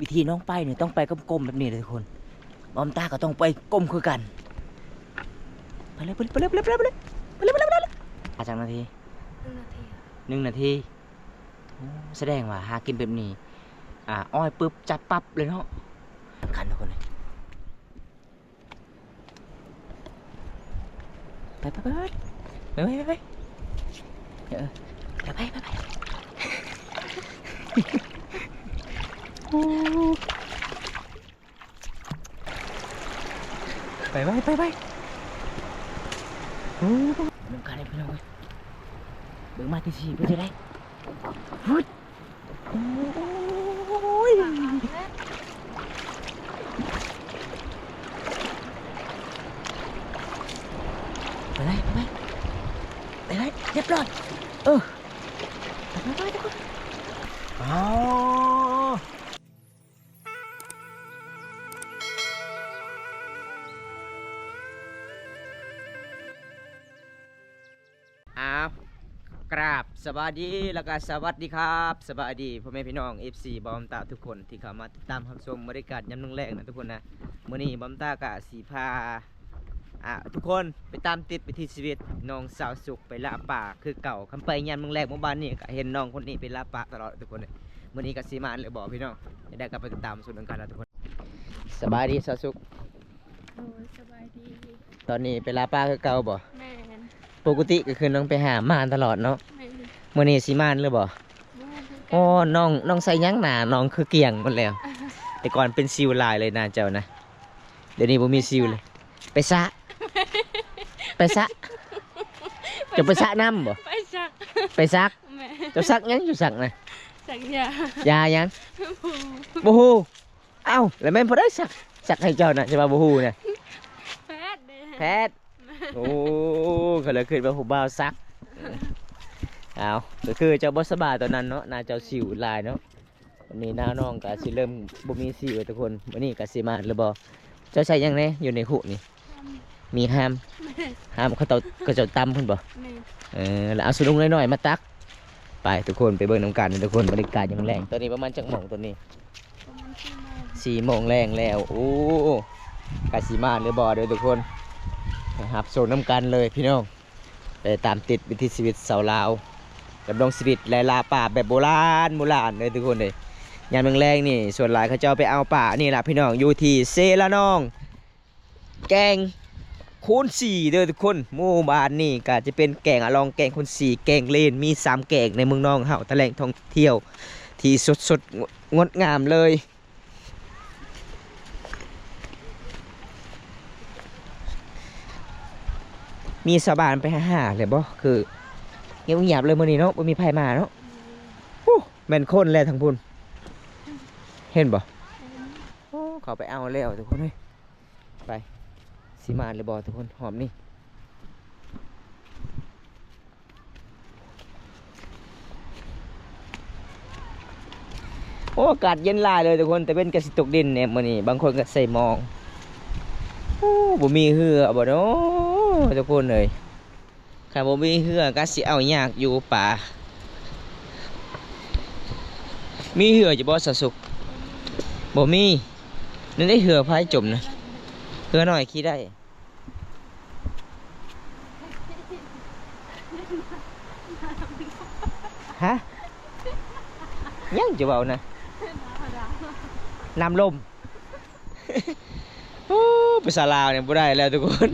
วิธีน้องไปเนี่ยต้องไปก้มๆแบบนี้เลยทุกคนบอมตาก็ต้องไปก้มคือกันไปเลยอาจากนาที1 นาทีโอ้แสดงว่าหากินแบบนี้อ้อยปึ๊บจัดปั๊บเลยเนาะสำคัญทุกคนเลยไปน้ำกันเลยพี่น้องเบิ่งมาที่สี่เพื่อจะได้ฮึดโอ้ยไปเรียบร้อยไปทุกคนอ๋อกราบสวัสดีแล้วก็สวัสดีครับสวัสดีพ่อแม่พี่น้อง FC บอมตาทุกคนที่เข้ามาติดตามรับชมบรรยากาศยามแรกนะทุกคนนะมื้อนี้บอมตากะสีพาทุกคนไปตามติดวิถีชีวิตน้องสาวสุขไปล่าป่าคือเก่าคำไปยามแรกเมื่อวานนี้ก็เห็นน้องคนนี้ไปล่าป่าตลอดทุกคนเลยมื้อนี้ก็สีมาเลยบอกพี่น้องได้กลับไปติดตามส่วนกันนะทุกคนสบายดีสาวสุขโอ้ยสบายดีตอนนี้ไปล่าป่าคือเก่าบ่แม่นปกติก็คือน้องไปหาม่านตลอดเนาะแม่นมื้อนี้สีม่านเลยบ่โอ้น้องใส่ยั้งหนาน้องคือเกี่ยงหมดแล้วแต่ก่อนเป็นซิวลายเลยนะเจ้านะเดี๋ยวนี้ผมมีซิวเลยไปซะจะไปซะน้ำบ่ไปซักจะซักยังอยู่ซักนะสักยายังบูฮูเอ้าแล้วแม่พอได้ซักให้เจ้านะจะมาบูฮูเนี่ยแพทย์โอ้ก็เลยขึ้นมาหูบ่าวซักเอาก็คือเจ้าบอสบาตอนนั้นเนาะนาเจ้าสิวลายเนาะวันนี้หน้าน้องก็สิเริ่มบ่มีสิวทุกคนวันนี้ก็สิมาหรือบ่เจ้าใส่ยังไงอยู่ในหูนี่มีห้ามเขาเจ้าตำพุ่นบ่แล้วเอาสุดุงน้อยๆมาตักไปทุกคนไปเบิ่งน้ำกันทุกคนบรรยากาศยังแรงตอนนี้ประมาณจักโมงตัวนี้4 โมงแรงแล้วโอ้กาสิมาหรือบ่เด้อทุกคนนะครับโซนน้ำกันเลยพี่น้องไปตามติดวิถีชีวิตสาวลาวดำรงชีวิตและลาป่าแบบโบราณเลยทุกคนเลยยามแรงๆนี่ส่วนหลายเขาเจ้าไปเอาป่านี่แหละพี่น้องอยู่ที่เซละนองแกงคูณ4เด้อทุกคนหมู่บ้านนี่ก็จะเป็นแกงอะลองแกงคูณ4แกงเลนมี3แกงในเมืองนองเฮาแถลงท่องเที่ยวที่สดงดงามเลยมีสาวบ้านไปหาเลยบ่คือเงียบเลยมื้อนี้เนาะบ่มีไผมาเนาะโอ้แม่นคนแล้วทั้งพุ่นเห็นบ่โอ้เขาไปเอาแล้วทุกคนเฮ้ยไปสิมาเลยบ่ทุกคนหอมนี่โอ้อากาศเย็นหลายเลยทุกคนแต่เป็นกระสิตกดินเนี่ยมื้อนี้บางคนก็ใส่หมองโอ้บ่มีเหือบ่เนาะทุกคนเอ้ยข้าบ่มีเหือก็สิเอายากอยู่ป่ามีเหือจะบ่สะสุกบ่มีนั่นได้เหือพายจมนะเหือหน่อยขี้ได้ฮะยังจะเบานะน้ำลมโอ้ภาษาลาวเนี่ยบ่ได้แล้วทุกคน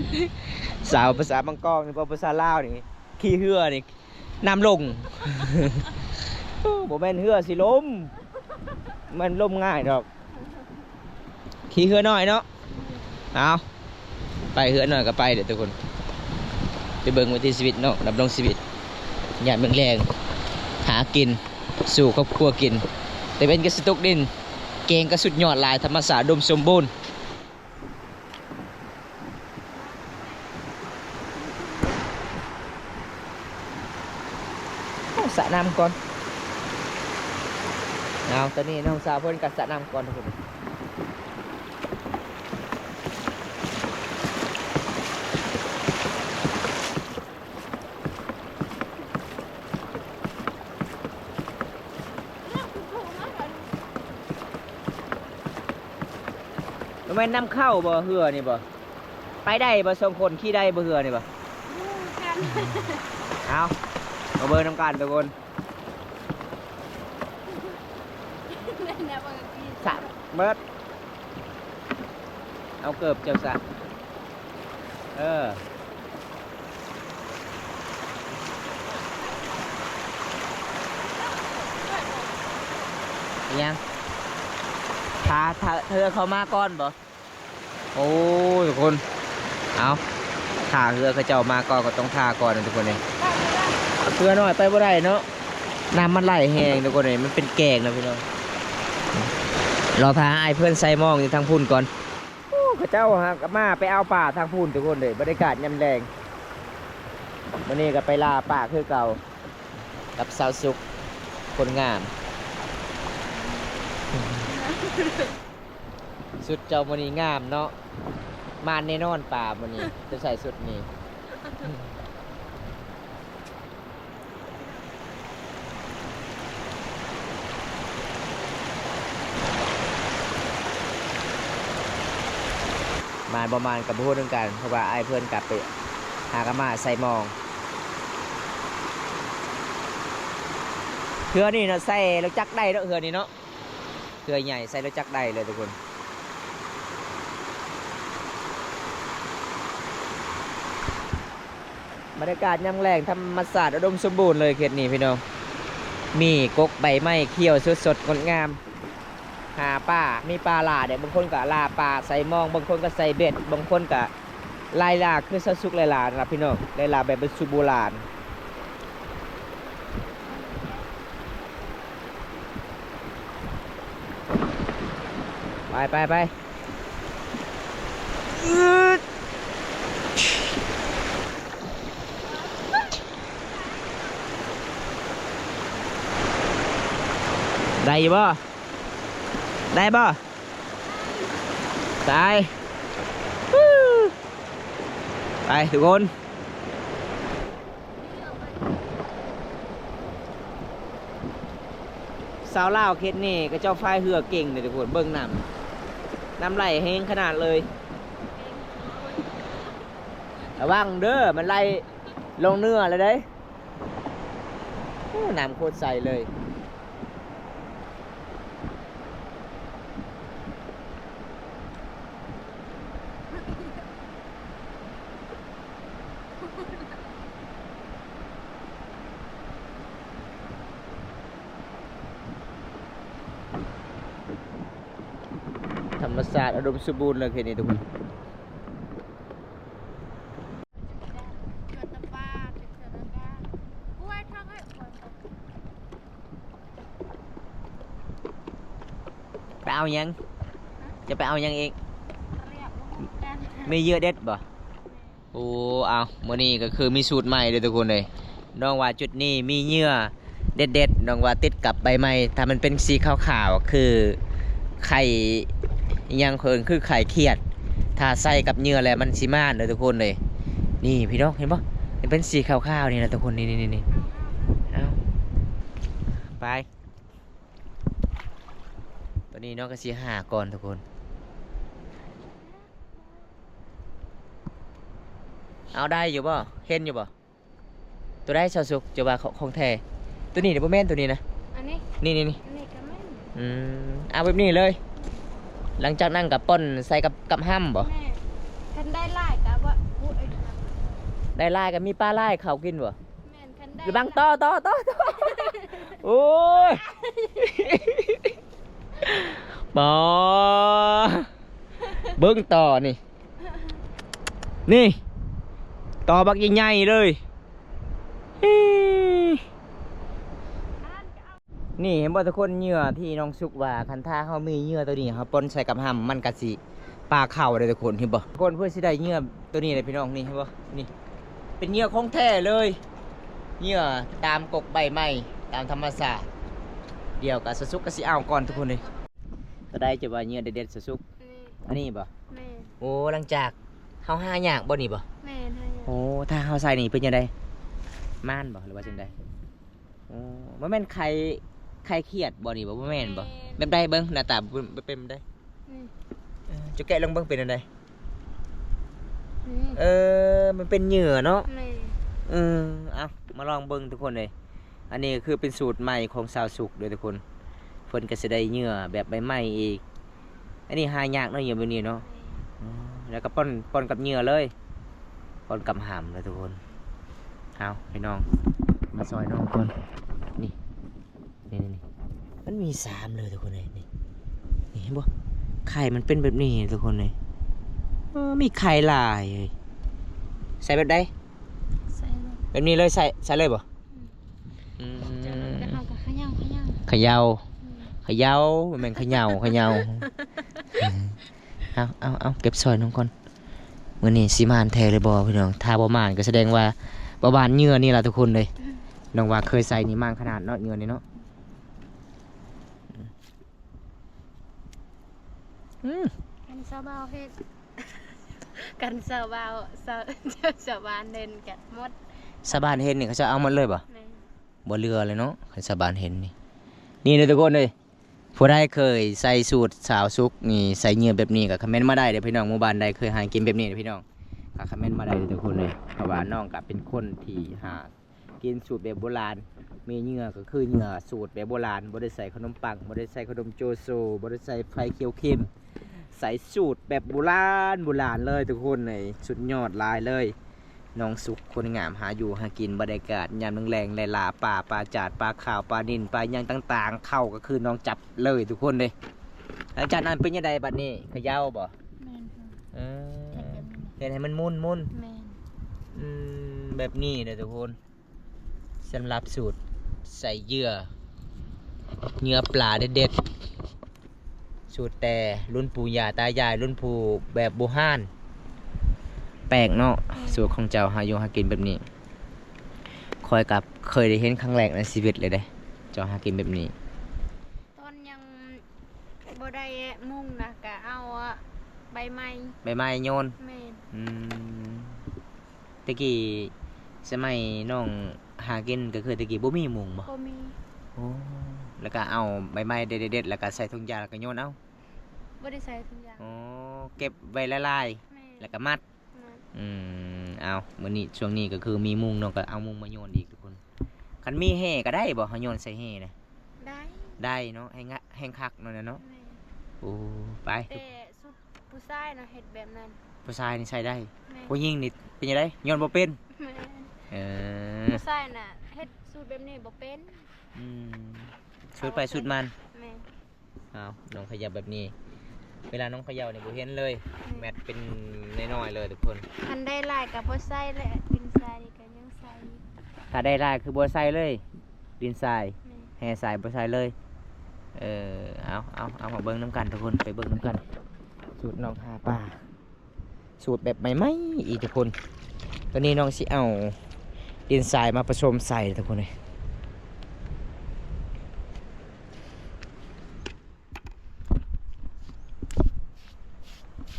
สาวภาษาบางกอกนี่ภาษาลาวนี่ขี้เหือนี่น้ำลงบ่แม่นเหือสิลมมันลมง่ายดอกขี้เหือน้อยเนาะเอาไปเหือน้อยก็ไปเดี๋ยวทุกคนไปเบิ่งวิถีชีวิตเนาะดำรงชีวิตยามแรงหากินสู่ครอบครัวกินแต่เป็นกระสิตกดินเก่งกระสุดยอดลายธรรมศาสตร์ดมสมบูรณ์สระน้ำก่อนเอาตอนนี้น้องสาวเพิ่นกับสระน้ำก่อนทุกคน แม่นน้ำเข้าบ่เหือนี่บ่ไปได้บ่สองคนขี่ได้บ่เหือนี่บ่ ดูกัน เอามาเบิ่งน้ำกันทุกคน นั่นนะบางที สะเบิดเอาเกือบเจ้าสะยังพาเธอเข้ามาก่อนบ่โอ้ยทุกคนเอาท่าเรือเขาเจ้ามาก่อนก็ต้องท่าก่อนนะทุกคนเลยเรือน้อยไปบ่ได้เนาะน้ำมันไหลแห้งทุกคนเลยมันเป็นแกงนะพี่น้องรอพาไอ้เพื่อนไซมองอยู่ทางพุ่นก่อนโอ้เขาเจ้าฮะมาไปเอาป่าทางพุ่นทุกคนเลยบรรยากาศยำแรงวันนี้ก็ไปลาป่าคือเก่ากับสาวสุกคนงามสุดเจ้ามันนี้งามเนาะมาแน่นอนป่ามันนี้จะใส่สุดนี้มาประมาณกับพูดเรื่องกันเพราะว่าไอ้เพื่อนกลับไปหากนมาใส่มองเรือนี่เนาะใส่แล้วจักได้เนาะเรือนี่เนาะเรือใหญ่ใส่แล้วจักได้เลยทุกคนบรรยากาศยามแรงธรรมศาสตร์อุดมสมบูรณ์เลยเขตนี้พี่น้องมีกกใบไม้เขียวสดๆงดงามหาปลามีปลาหลาเด็กบางคนก็ลาปลาใส่มองบางคนก็ใส่เบ็ดบางคนก็ลายลาคือสุกลายลานะพี่น้องลายลาแบบเป็นสุโบราณไปได้บ่ได้บ่ตายไปทุกคนสาวลาวเขตนี่ก็เจ้าไฟเหือเก่งเลยทุกคนเบิ้งน้ำไหลแห้งขนาดเลยระวังเด้อมันไหลลงเนื้อเลยเด้น้ำโคตรใสเลยธรรมศาสตร์อุดมสมบูรณ์เลยแค่นี้ทุกคนไปเอายังจะไปเอายังเองไม่เยอะเด็ดบ่โอ้เอามื้อนี้ก็คือมีสูตรใหม่เลยทุกคนเลยน้องว่าจุดนี้มีเหยื่อเด็ดๆน้องว่าติดกับใบไม้ถ้ามันเป็นสีขาวๆคือไข่ยังเคินคือไข่เขียดถ้าใส่กับเหยื่อแล้วมันสิม่านเลยทุกคนเลยนี่พี่น้องเห็นปะมันเป็นสีขาวๆนี่นะทุกคนนี่เอาไปตอนนี้น้องก็สีหาก่อนทุกคนเอาได้อยู่บ่เห็นอยู่บ่ตัวได้ชาวสุกจะว่าของแท้ตัวนี้เดี๋ยวแม่นตัวนี้นะ อันนี้ นี่ อันนี้ก็แม่น เอาแบบนี้เลย หลังจากนั่งกับป้นใส่กับห้ำบ่ แม่คันได้ไล่กับว่าพูดไอ้ครับ ได้ลายกับมีปลาลายเขากินบ่ แม่นคันได้ หรือบังต่อโอ้ยบ่เบิ้งต่อนี่ต่อบักใหญ่ๆเลยนี่เห็นบ่ทุกคนเหยื่อที่น้องสุกว่าคันท่าเขามีเหยื่อตัวนี้ครับปนใส่กับห้ำมันกะสิปลาเข่าเลยทุกคนเห็นบ่ทุกคนเพื่อสิได้เหยื่อตัวนี้เลยพี่น้องนี่เห็นบ่นี่เป็นเหยื่อของแท้เลยเหยื่อตามกกใบไม้ตามธรรมศาสตร์เดี๋ยวกับสุกก็สิเอาก่อนทุกคนเลยก็ได้จะว่าเหยื่อเด็ดๆสุกอันนี้บ่ แม่ โอ้หลังจากเขาหาอยากบ่นี่บ่ แม่ให้ โอ้ถ้าเขาใส่นี่เป็นยังไงม่านบ่หรือว่าจังไดโอ้บ่แม่นไข่เครียดบ่นี่บ่แม่นบ่แบบใดเบิ่งหน้าตาเป็นได้ นี่ จะแกะลองเบิ่งเป็นอะไร อืม มันเป็นเหยื่อเนาะ แม่ เอามาลองเบิ่งทุกคนเลยอันนี้คือเป็นสูตรใหม่ของสาวสุกเลยทุกคนเพิ่นก็จะได้เหยื่อแบบใหม่ๆอีกอันนี้หายากเนาะเหยื่อแบบนี้เนาะแล้วก็ป้อนกับเหยื่อเลยป้อนกับหำเลยทุกคนเอาพี่น้องมาซอยน้องก่อนนี่มันมี3เลยทุกคนเลยนี่เห็นบ่ไข่มันเป็นแบบนี้ทุกคนเลยมีไข่ลายเลยใส่แบบใด ใส่ลง แบบนี้เลยใส่เลยบ่ จากนั้นก็เอากับขย่าง เขย่ามันเป็นเขย่าเอาเก็บซอยน้องก่อนมื้อนี้สิมานแท้เลยบ่พี่น้องถ้าบ่มานก็แสดงว่าบ่บานเหงื่อนี่ล่ะทุกคนเลยน้องว่าเคยใส่นี่มานขนาดเนาะเหงื่อนี่เนาะกันสาวเบาเฮ็ดกันสาวเบาสาวบ้านเดินกัดมด สะบานเห็นนี่เขาจะเอาหมดเลยบ่ แม่ บ่เรือเลยเนาะคันสะบานเห็นนี่เลยทุกคนเลยผู้ใดเคยใส่สูตรสาวซุกนี่ใส่เหงื่อแบบนี้ก็คอมเมนต์มาได้เด้อพี่น้องหมู่บ้านใดเคยหากินแบบนี้เด้อพี่น้องก็คอมเมนต์มาได้เด้อทุกคนเลยเพราะว่าน้องก็เป็นคนที่หากินสูตรแบบโบราณมีเหงื่อก็คือเหงื่อสูตรแบบโบราณบ่ได้ใส่ขนมปังบ่ได้ใส่ขนมโจโซบ่ได้ใส่ไฟเขียวเข้มใส่สูตรแบบโบราณเลยทุกคนเลยสุดยอดหลายเลยน้องสุกคนงามหาอยู่หากินบรรยากาศยามแรงๆลาปลาจาดปลาขาวปลานิลปลาย่างต่างๆเข้าก็คือน้องจับเลยทุกคนเลยหลังจากนั้นเป็นยังไงบัดนี้เขย่าบ่ แม่นค่ะ เออ เฮ็ดแบบนี้เห็นให้มันมุน แม่น แบบนี้เลยทุกคนสำหรับสูตรใส่เหยื่อปลาเด็ดๆสูตรแต่รุ่นปู่ย่าตายายรุ่นปู่แบบโบราณแปลกเนาะสูตรของเจ้าหาอยู่หากินแบบนี้คอยกับเคยได้เห็นครั้งแรกในชีวิตเลยเด้เจ้าหากินแบบนี้ ตอนยังบ่ได้มุ่งนะก็เอาใบไม้ ใบไม้โยน แม่น ตะกี้สมัยน้องหากินก็คือตะกี้บ่มีมุงบ่ บ่มี โอ้แล้วก็เอาใบไม้เด็ดๆแล้วก็ใส่ถุงยางแล้วก็โยนเอา บ่ได้ใส่ทุกอย่าง อ๋อเก็บไว้ละลาย แม่น แล้วก็มัดเอามื้อนี้ช่วงนี้ก็คือมีมุงเนาะก็เอามุงมาโยนอีกทุกคนคันมีแห่ก็ได้บ่เฮาโยนใส่แห่นะ ได้ ได้เนาะแห่งคักเนาะเนาะ แม่น โอ้ไป แต่สุดผู้ชายนะเฮ็ดแบบนั้น ผู้ชายนี่ใช้ได้ แม่น ผู้หญิงนี่เป็นจังไดโยนบ่เป็น แม่น เออ ผู้ชายน่ะเฮ็ดสูตรแบบนี้บ่เป็น สุดไปสุดมัน แม่น เอาน้องขยับแบบนี้ เวลาน้องเขย่าเนี่ยบ่เห็นเลย แมทเป็นน้อยๆเลยทุกคน คันได้หลายก็บ่ใส่และดินทรายนี่ก็ยังใส่อยู่ ถ้าได้ลายคือบัวใส่เลย ดินทราย แม่น แห่ทรายบัวใส่เลย เอามาเบิ้งน้ำกันทุกคนไปเบิ้งน้ำกัน สูตรน้องหาปลาสูตรแบบใหม่ๆอีกทุกคนตอนนี้น้องสิเอาดินทรายมาผสมใส่ทุกคนเลย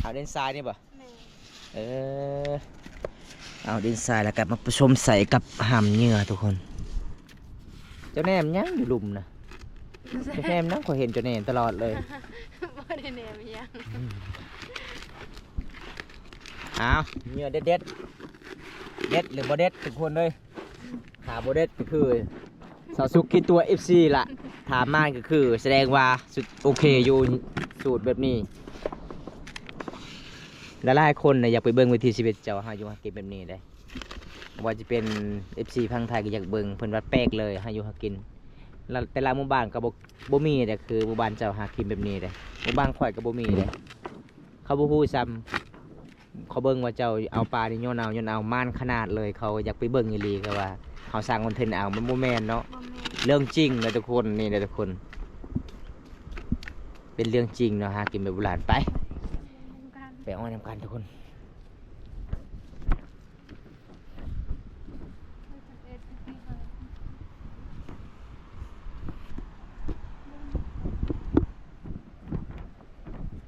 เอาดินทรายนี่ป่ะ แม่น เอาดินทรายแล้วก็มาผสมใส่กับหำเหงื่อทุกคน เจ้าแหนมยังอยู่หลุมนะเจ้าแหนมนั่งขอยเห็นเจ้าแหนมตลอดเลย บ่ได้แนมอิหยัง เอาเหงื่อเด็ดเด็ดหรือบ่เด็ดทุกคนเลยถามบ่เด็ดก็คือสาวสุกกินตัว FC ล่ะถามมากก็คือแสดงว่าสุดโอเคอยู่สูตรแบบนี้และหลายคนนะอยากไปเบิ่งวิธีชีวิตเจ้าหาอยู่หากินแบบนี้ได้ว่าจะเป็น FC พังไทยก็อยากเบิ่งเพิ่นว่าแปลกเลยหาอยู่หากินแล้วแต่ละหมู่บ้านก็บ่มีแต่คือหมู่บ้านเจ้าหากินแบบนี้เด้หมู่บ้านข่อยก็บ่มีเด้เขาบ่ฮู้ซ้ำเขาเบิ่งว่าเจ้าเอาปลานี่โยนเอาม่านขนาดเลยเขาอยากไปเบิ่งอีหลีก็ว่าเขาสร้างคอนเทนต์เอามันบ่แม่นเนาะ บ่แม่น เรื่องจริงเลยทุกคนนี่เลยทุกคน เป็นเรื่องจริงเนาะหากินแบบโบราณไป กัน ไปอ้อยน้ำกันทุกคน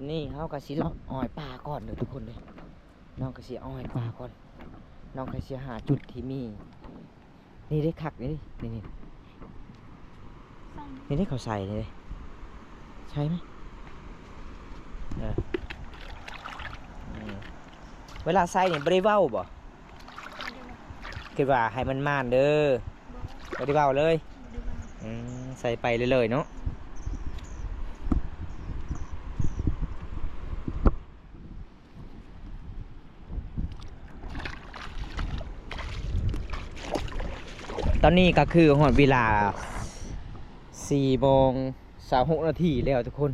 นี่เขากระสีเลาะอ้อยปลาก่อนเลยทุกคนเลยน้องกระสีอ้อยปลาก่อนน้องกระสีหาจุดที่มีนี่ได้คักนี่นี่ นี่ได้เขาใส่เลยใช่ไหม เวลาใส่นี่บ่ได้เว้าบ่คิดว่าให้มันม่านเด้อบ่ได้เว้าเลยใส่ไปเลยๆเนาะตอนนี้ก็คือหอดเวลา4:26 นาทีแล้วทุกคน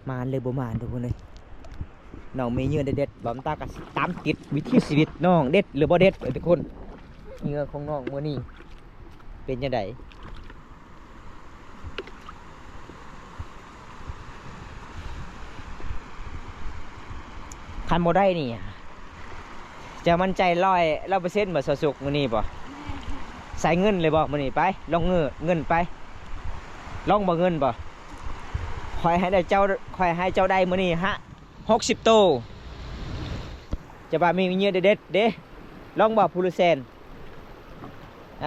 มาเลยบ่มาทุกคนเลยน้องมีเหยื่อเด็ดๆบำตากับตามติดวิถีชีวิตน้องเด็ดหรือบ่เด็ดทุกคนเหยื่อของน้องมื้อนี้เป็นยังไงคันบ่ได้นี่จะมั่นใจ100%บ่สุกมื้อนี้บ่ใส่เงินเลยบ่มื้อนี้ไปลองเงินไปลองบ่เงินบ่คอยให้เจ้าได้มื้อนี้ฮะ60 โตจะบ่ามีเหยื่อเด็ดๆเด้ลองบ่ผู้ละแสน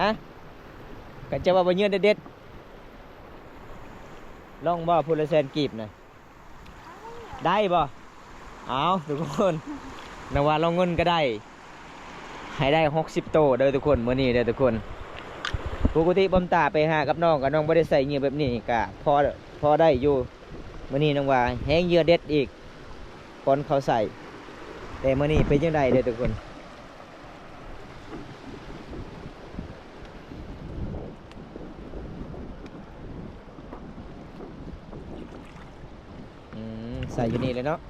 ฮะก็จะว่าบ่เหยื่อเด็ดๆลองบ่ผู้ละแสนกีบน่ะได้บ่เอาทุกคนนว่าลองเงินก็ได้ให้ได้60 โตเด้อทุกคนมื้อนี้เด้อทุกคนปกติบ่มตาไปหากับน้องบ่ได้ใส่เหยื่อแบบนี้ก็พอได้อยู่มื้อนี้น้องว่าแฮงเหยื่อเด็ดอีกก่อนเขาใส่แต่มื้อนี้เป็นจังไดเด้อทุกคนใส่อยู่นี่เลยเนาะ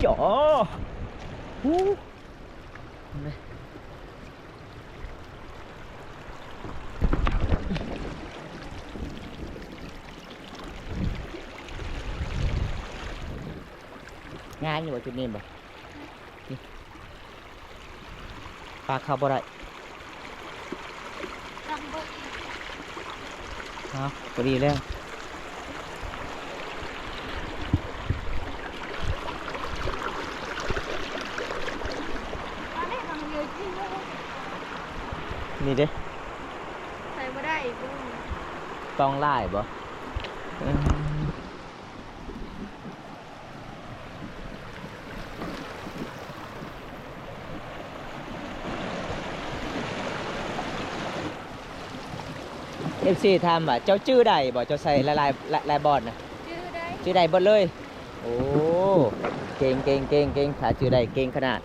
จ๋อง่ายอยู่ว่าจุดนี้บ่ปลาเข้าบ่ได้ครับพอดีแล้วนี่เด้ใส่บ่ได้อีกต้องไล่บ่FC ทำเจ้าชื่อใดบ่เจ้าใส่ลายบอลนะชื่อใดเบิดเลยโอ้เก่งถ้าชื่อใดเก่งขนาด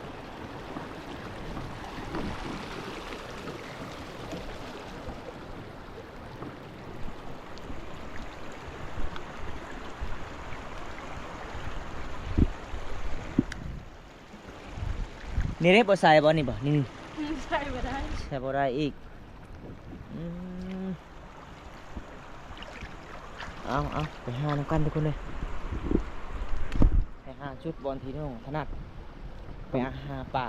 นี่ได้บ่ใส่บ่นี่บ่นี่ใส่บ่ได้ใส่บ่ได้อีกเอาไปหาน้ำกันทุกคนเลยไปหาชุดบอลทีน้องถนัดไปหาปลา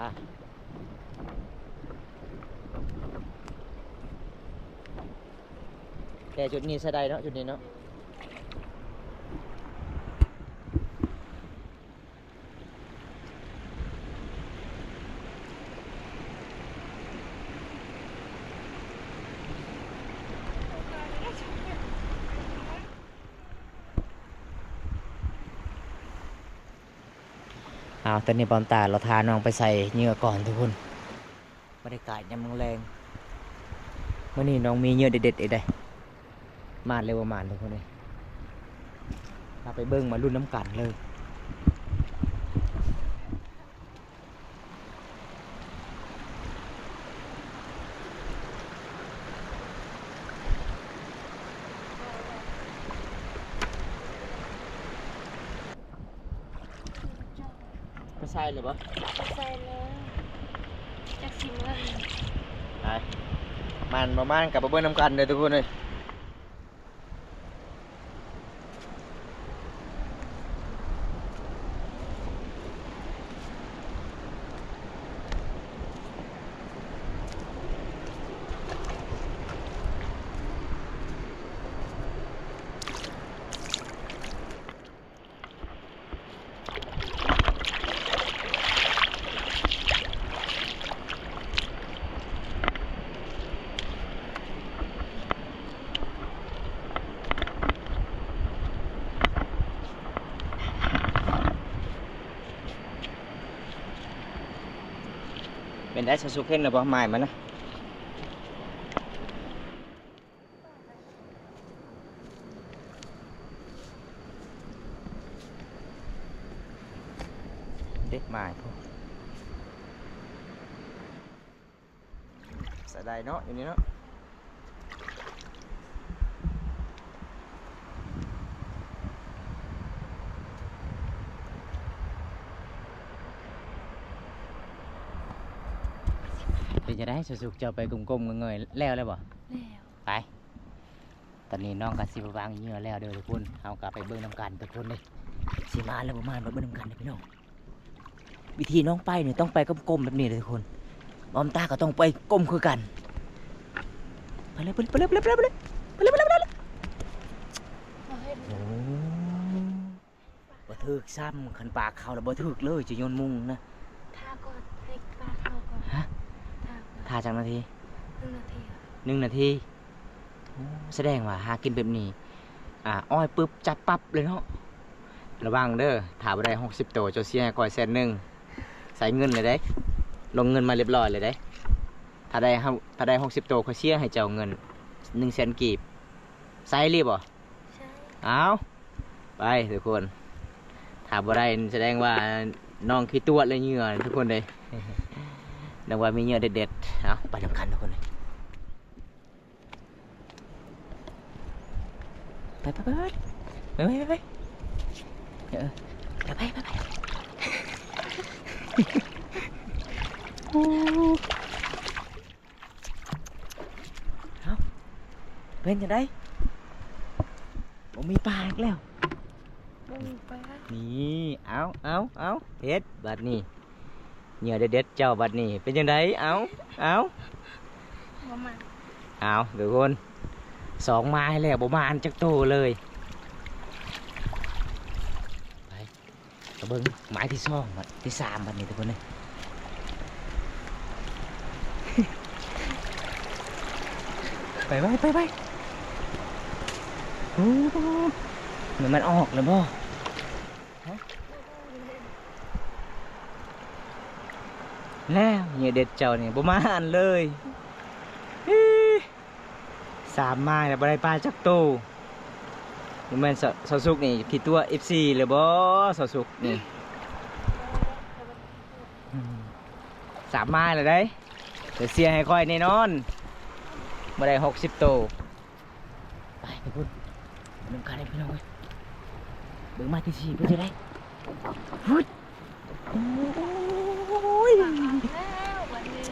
แต่จุดนี้ใส่ได้เนาะจุดนี้เนาะตอนนี้บอลตาเราทาน้องไปใส่เหงื่อก่อนทุกคนบรรยากาศยามแรงเมื่อนี้น้องมีเหงื่อเด็ดๆอีกได้มาเร็วประมาณทุกคนเลยเราไปเบิ้งมารุ่นน้ำกันเลยก็ใช่เลยปะใส่เลยจักสิเมื่อมันประมาณกับเบิ้งน้ำกันเลยทุกคนเลย เป็นได้สุกๆเห็นหรือเปล่าไม้มันนะเด็ดไม้พวกใส่ได้เนาะอย่างนี้เนาะเป็นจะได้สุกๆจะไปกลมๆเงยๆแล้วเลยบ่ แล้ว ไปตอนนี้น้องกับสิบวางเหยื่อแล้วเด้อทุกคนเอากลับไปเบิ่งน้ำกันทุกคนเลยสิมาแล้วประมาณเบิ่งน้ำกันเลยพี่น้องวิธีน้องไปเนี่ยต้องไปก้มๆแบบนี้เลยทุกคนบอมตาก็ต้องไปก้มคือกันไปเลยไปเลยไปเลยไปเลยไปเลยไปเลยไปเลยไปเลย เอาเฮ็ด โอ้บ่ถึกซ้ำขันปากเขาแล้วบ่ถึกเลยจะโยนมุงนะ ท่าก่อนให้ปลาเข้าก่อน ฮะ ท่าก่อน ท่าจังนาที 1 นาทีอะ 1 นาทีโอ้แสดงว่าหากินแบบนี้อ้อยปึ๊บจับปั๊บเลยเนาะระวังเด้อถามว่าได้60 ตัวเจ้าเสียให้ก่อย100,000ใส่เงินเลยได้ลงเงินมาเรียบร้อยเลยได้ถ้าได้60 ตัวเขาเสียให้เจ้าเงิน100,000 กีบใส่รีบบ่ ใช่ เอาไปทุกคนถามว่าได้แสดงว่าน้องขี้ตัวเลยเหงื่อทุกคนเลยนึกว่ามีเหงื่อเด็ดๆเอาไปทำคันทุกคนเลยไปไปไปไปไปไปไปไปไปไปเอาเป็นยังไงผมมีปลาอีกแล้ว บ่มีปลา นี่เอาเฮ็ดบัดนี้เหงื่อเด็ดๆเจ้าบัดนี้เป็นยังไงเอาบ่มา เอาทุกคน2 ไม้แล้วบ่มาอันจักโตเลยไปเอาเบิ่งไม้ที่2บัดที่3บัดนี้ทุกคนเลยไปโอ้เหมือนมันออกเลยบ่แล้วเหงื่อเด็ดเจ้านี่บ่มาอันเลย3 ไม้แล้วบ่ได้ปลาจักโตนี่แม่นสาวสุกนี่ผิดตัว FC เลยบ่สาวสุกนี่3 ไม้แล้วได้เดี๋ยวเสียให้ค่อยแน่นอนบ่ได้60 โตไปพูดน้ำกันให้พี่น้องเว้ยเบิ่งมาที่4เพิ่นจะได้พุดโอ้ย แล้ววันนี้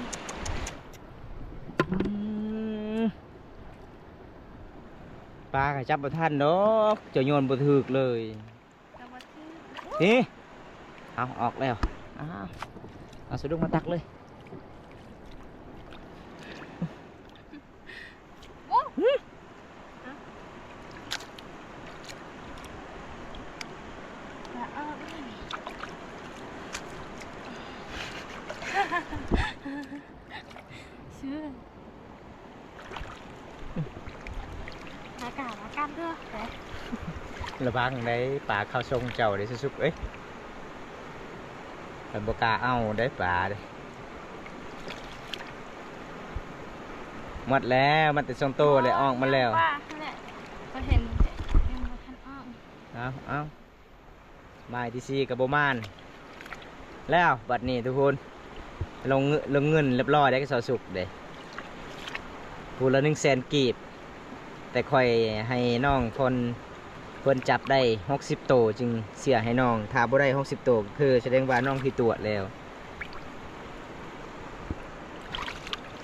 ปลาก็จับบ่ทันดอกเจะโยนบ่ถึกเลย จะมาซื้อ นี่เอาออกแล้วเอาสะดุ้งมาตักเลยชื่ออากาศด้วยแต่ ระวังได้ปลาเข้าทรงเจ้าได้สุกๆเอ้ยแต่บ่กล้าเอาได้ปลาเด้หมดแล้วมันแต่ทรงโตเลยออกมาแล้ว ว่าแหละก็เห็นยังบ่ทันออก เอาไม้ที่4กับบ่มานแล้วบัดนี้ทุกคนลงเงินเรียบร้อยได้ก็สอสุกเด้พูละ100,000 กีบแต่ค่อยให้น้องเพิ่นจับได้60 โตจึงเสียให้น้องถ้าบ่ได้60 โตคือแสดงว่าน้องผิดตัวแล้ว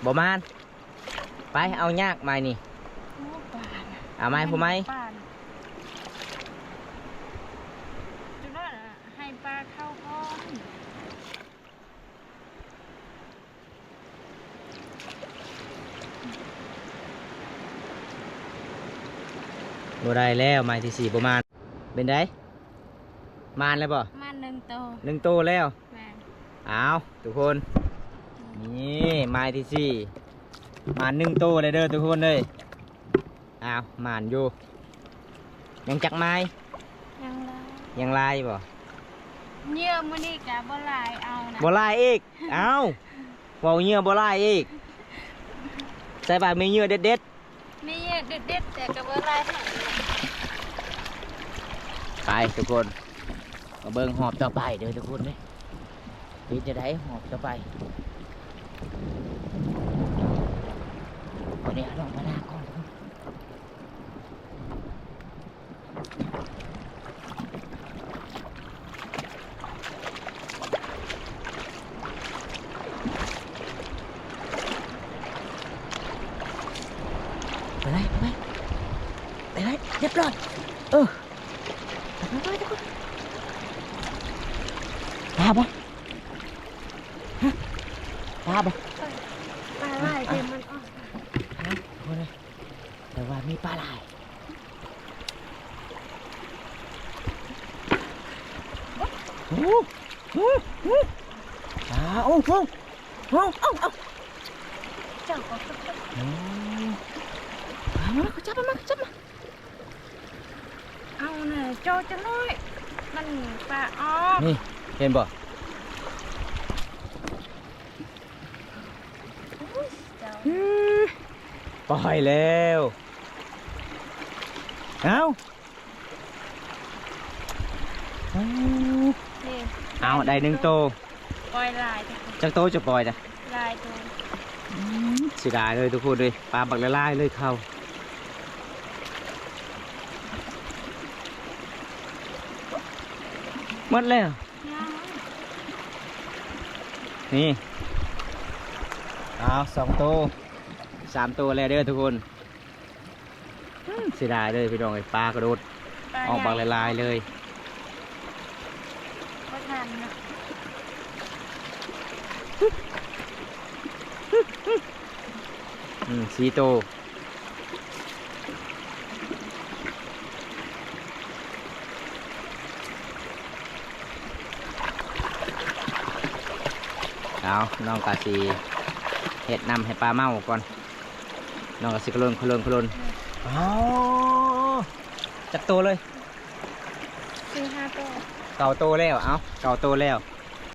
บ่มานไปเอายากไม้นี่ โอ้ปลาน่ะ เอาไม้ผู้ไม้ ปลาน่ะจุดนั้นน่ะให้ปลาเข้าก้อน บ่ได้แล้วไม้ที่4บ่มานเป็นไดมานแล้วบ่ มา1 โต 1 โตแล้ว แม่น เอาทุกคนนี่ไม้ที่4มา1 โตเลยเด้อทุกคนเลยเอามานอยู่ยังจักไม้ ยังเลย ยังลายบ่ เยี่ยมมื้อนี้กะบ่หลายเอานะ บ่ลายอีกเอา เว้าเหยื่อบ่หลายอีกใส่บาตรมีเหยื่อเด็ด มีเด็ดๆแต่ก็บ่หลายให้ ๆไปทุกคนมาเบิ่งหอบต่อไปเด้อทุกคนเด้เป็นจะได้หอบต่อไปวันนี้ลองมาหน้าก่อนทุกคนไปไหมเรียบร้อยไปปลาบ่ฮะปลาบ่ ปลาหลายเต็มมันออก คนเลยแต่ว่ามีปลาไหลโอ้โหโอ้โหเจ้าก็มาจับมาเอาน่ะโจจังเลยมันปลาออก นี่เห็นบ่ เจ้า ปล่อยแล้วเอานี่ เอาได้หนึ่งโต ปล่อยลาย จักโตจะปล่อยจ้ะ ลายตัว เสียดายเลยทุกคนเลยปลาบักละลายเลยเข้าหมดแล้ว ย่าง นี่เอา2 ตัว3 ตัวแล้วเด้อทุกคนเสียดายเลยพี่น้องไอ้ปลากระโดด ปลา ออกบักละลายเลย ก็ทันนะ 4 ตัวเอาน้องกาสีเห็ดนำให้ปลาเมาก่อนน้องกาสีกระโลนเอาจับตัวเลย 4-5ตัว เก่าโตแล้วเอาเก่าโตแล้ว